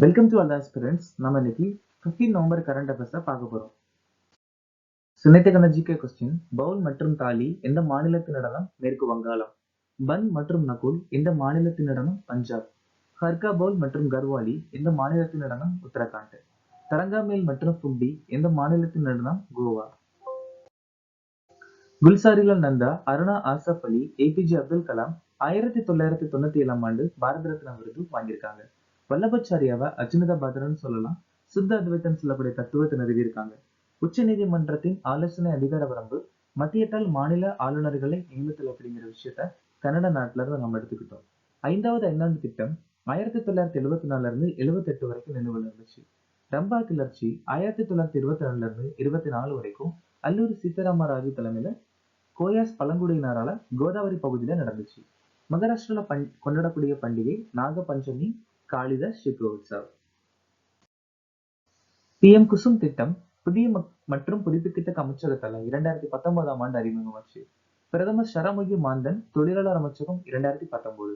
Welcome to all aspirants. நம்ம இன்னைக்கு 15 November current அஃபேர்ஸை பார்க்க போறோம். சின்னத்துக்கான ஜிகே கொஸ்டின். பவுல் மற்றும் தாலி எந்த மாநிலத்தின் நடனம்? மேற்கு வங்காளம். பன் மற்றும் நகுல் எந்த மாநிலத்தின் நடனம்? பஞ்சாப். ஹர்கா பவுல் மற்றும் கர்வாலி எந்த மாநிலத்தின் நடனம்? உத்தரகாண்ட். தரங்காமேல் மற்றும் ஃபுக்டி எந்த மாநிலத்தின் நடனம்? கோவா. குல்சாரிலால் நந்தா, அருணா ஆசப் அலி, ஏபிஜே அப்துல் கலாம் 1997ஆம் ஆண்டு பாரத ரத்னா விருது வாங்கியிருக்காங்க. வல்லபாச்சாரியாவை அஜுனிதா பாதரன்னு சொல்லலாம். சுத்த அத்வைத்தம் சொல்லக்கூடிய தத்துவத்தை நிறுவியிருக்காங்க. உச்ச நீதிமன்றத்தின் ஆலோசனை அதிகார வரம்பு மத்தியத்தால் மாநில ஆளுநர்களை நியமித்தல் அப்படிங்கிற விஷயத்த கனடா நாட்டுல இருந்து நம்ம எடுத்துக்கிட்டோம். 5வது ஐந்தாண்டு திட்டம் 1974 இருந்து 78 வரைக்கும் நினைவுல இருந்துச்சு. ரம்பா கிளர்ச்சி 1922 இருந்து 24 வரைக்கும் அல்லூரி சீதாராமராஜு தலைமையில கோயாஸ் பழங்குடியினரால கோதாவரி பகுதியில நடந்துச்சு. மகாராஷ்டிரால கொண்டாடக்கூடிய பண்டிகை நாக பஞ்சமி, காளிதாஸ் சித்ரோத்சவ். PM குசும் திட்டம் புதிய மற்றும் புதுப்பிக்கத்தக்க அமைச்சகத்தால 2019ஆம் ஆண்டு அறிமுகமாச்சு. பிரதமர் ஷரமுகி மாந்தன் தொழிலாளர் அமைச்சகம் 2019.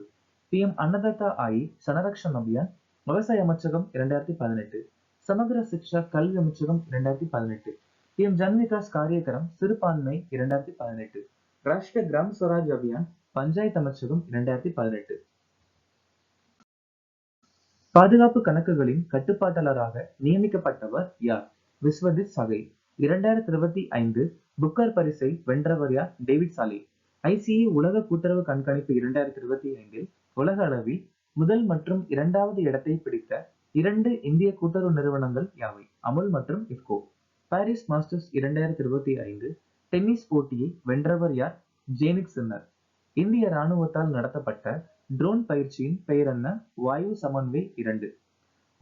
PM அன்னதாத்தா ஆயி சனரக்ஷன் அபியான் விவசாய அமைச்சகம் 2018. சமகர சிக்ஷா கல்வி அமைச்சகம் 2018. PM ஜன் விகாஸ் காரியக்கரம் சிறுபான்மை 2018. ராஷ்டிரிய கிராம் ஸ்வராஜ் அபியான் பஞ்சாயத்து அமைச்சகம் 2018. பாதுகாப்பு கணக்குகளின் கட்டுப்பாட்டாளராக நியமிக்கப்பட்டவர் யார்? விஸ்வஜித் சகை. 2025 புக்கர் பரிசை வென்றவர் யார்? டேவிட் சாலே. ICE உலக கூட்டுறவு கண்காணிப்பு 2025 உலக அளவில் முதல் மற்றும் இரண்டாவது இடத்தை பிடித்த 2 இந்திய கூட்டுறவு நிறுவனங்கள் யாவை? அமுல் மற்றும் இஃப்கோ. பாரிஸ் மாஸ்டர்ஸ் 2025 டென்னிஸ் போட்டியை வென்றவர் யார்? ஜேனிக் சின்னர். இந்திய ராணுவத்தால் நடத்தப்பட்ட ட்ரோன் பயிற்சியின் பெயர் என்ன? வாயு சமன்வய் 2.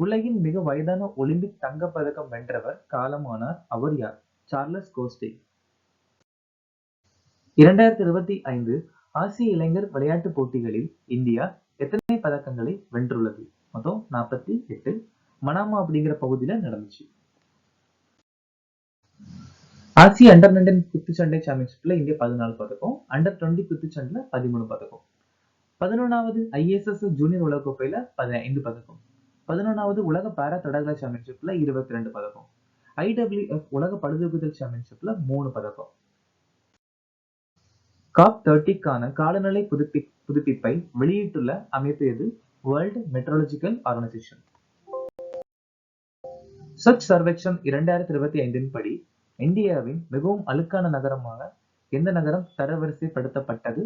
உலகின் மிக வயதான ஒலிம்பிக் தங்கப் பதக்கம் வென்றவர் காலமானார். அவர் யார்? சார்லஸ் கோஸ்டே. 2025 ஆசிய இளைஞர் விளையாட்டுப் போட்டிகளில் இந்தியா எத்தனை பதக்கங்களை வென்றுள்ளது? மொத்தம் 48. மனாமா அப்படிங்கிற பகுதியில நடந்துச்சு. ஆசிய அண்டர் 19 குத்துச்சண்டை சாம்பியன்ஷிப்ல இந்தியா 14 பதக்கம், அண்டர் 20 குத்துச்சண்டையில 13 பதக்கம். 11வது ISS ஜூனியர் உலகக்கோப்பையில 15 பதக்கம். 11வது உலக பாரா தடகள சாம்பியன்ஷிப்ல 22 பதக்கம். IWF உலக பளுதூக்குதல் சாம்பியன்ஷிப்ல 3 பதக்கம். COP30க்கான காலநிலை புதுப்பிப்பை வெளியிட்டுள்ள அமைப்பு எது? World meteorological organisation. Swachh Survekshan 2025 படி இந்தியாவின் மிகவும் அழுக்கான நகரமாக எந்த நகரம் தரவரிசைப்படுத்தப்பட்டது?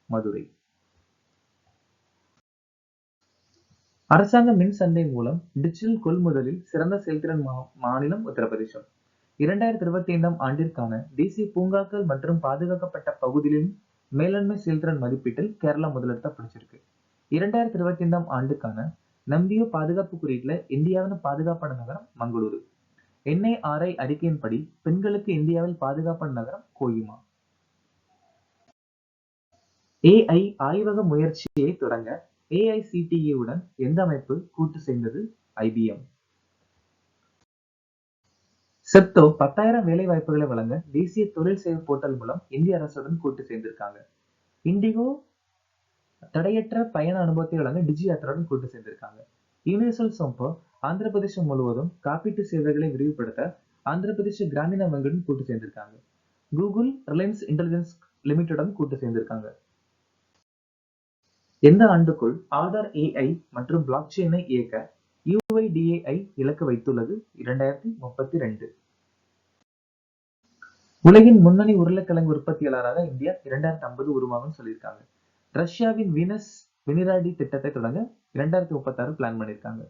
மதுரை. அரசாங்க மின் சந்தை மூலம் டிஜிட்டல் கொள்முதலில் சிறந்த செயல்திறன் மாநிலம் உத்தரப்பிரதேசம். 2025ஆம் ஆண்டிற்கான தேசிய பூங்காக்கள் மற்றும் பாதுகாக்கப்பட்ட பகுதிகளின் மேலாண்மை செயல்திறன் மதிப்பீட்டில் கேரளா முதலிடத்தை பிடிச்சிருக்கு. 2025ஆம் ஆண்டுக்கான நம்பியோ பாதுகாப்பு குறியீட்டுல இந்தியாவின் பாதுகாப்பான நகரம் மங்களூரு. NIRI அறிக்கையின்படி பெண்களுக்கு இந்தியாவில் பாதுகாப்பான நகரம் கோஹிமா. AI ஆய்வக முயற்சியை தொடங்க AICTE உடன் எந்த அமைப்பு கூட்டு சேர்ந்தது? IBM. செப்டோ 10,000 வேலை வாய்ப்புகளை வழங்க தேசிய தொழில் சேவை போர்ட்டல் மூலம் இந்திய அரசுடன் கூட்டு சேர்ந்திருக்காங்க. இண்டிகோ தடையற்ற பயண அனுபவத்தை வழங்க டிஜி யாத்திராவுடன் கூட்டு சேர்ந்திருக்காங்க. யூனிவர்சல் சோம்போ ஆந்திர பிரதேசம் முழுவதும் காப்பீட்டு சேவைகளை விரிவுபடுத்த ஆந்திர பிரதேச கிராமின வங்கியுடன் கூட்டு சேர்ந்திருக்காங்க. கூகுள் ரிலையன்ஸ் இன்டெலிஜென்ஸ் லிமிடெடுடன் கூட்டு சேர்ந்திருக்காங்க. எந்த ஆண்டுக்குள் ஆதார் AI மற்றும் பிளாக் செயினை இயக்க UIDAI இலக்கு வைத்துள்ளது? 2032. உலகின் முன்னணி உருளைக்கிழங்கு உற்பத்தியாளராக இந்தியா 2050 உருவாகும் சொல்லியிருக்காங்க. ரஷ்யாவின் வீனஸ் வினிராடி திட்டத்தை தொடங்க 2036 பிளான் பண்ணியிருக்காங்க.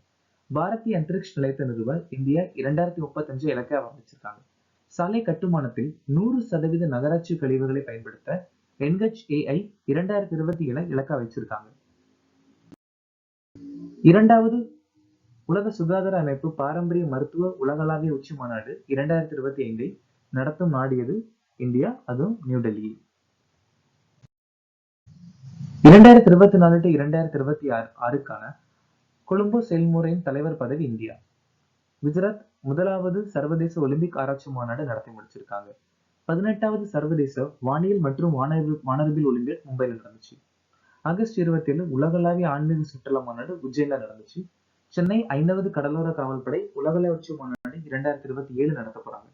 பாரதிய அந்தரிக்ஷ் நிலையத்தை நிறுவ இந்தியா 2035 இலக்கை ஆரம்பிச்சிருக்காங்க. சாலை கட்டுமானத்தில் 100% நகராட்சி கழிவுகளை பயன்படுத்த NHAI 2027 இலக்கா வச்சிருக்காங்க. 2வது உலக சுகாதார அமைப்பு பாரம்பரிய மருத்துவ உலகளாவிய உச்சி மாநாடு 2025 நடத்தும் நாடு எது? இந்தியா, அதுவும் நியூ டெல்லி. 2024 to 2026க்கான கொழும்போ செயல்முறையின் தலைவர் பதவி இந்தியா. குஜராத் 1வது சர்வதேச ஒலிம்பிக் ஆராய்ச்சி மாநாடு நடத்தி முடிச்சிருக்காங்க. 18வது சர்வதேச வானியல் மற்றும் வானரபியல் ஒலிம்பியாட் மும்பையில் நடந்துச்சு. ஆகஸ்ட் 27 உலகளாவிய ஆன்மீக சுற்றுலா மாநாடு உஜ்ஜைன்ல நடந்துச்சு. சென்னை 5வது கடலோர காவல்படை உலகள உச்சி மாநாடு 2027 நடத்த போறாங்க.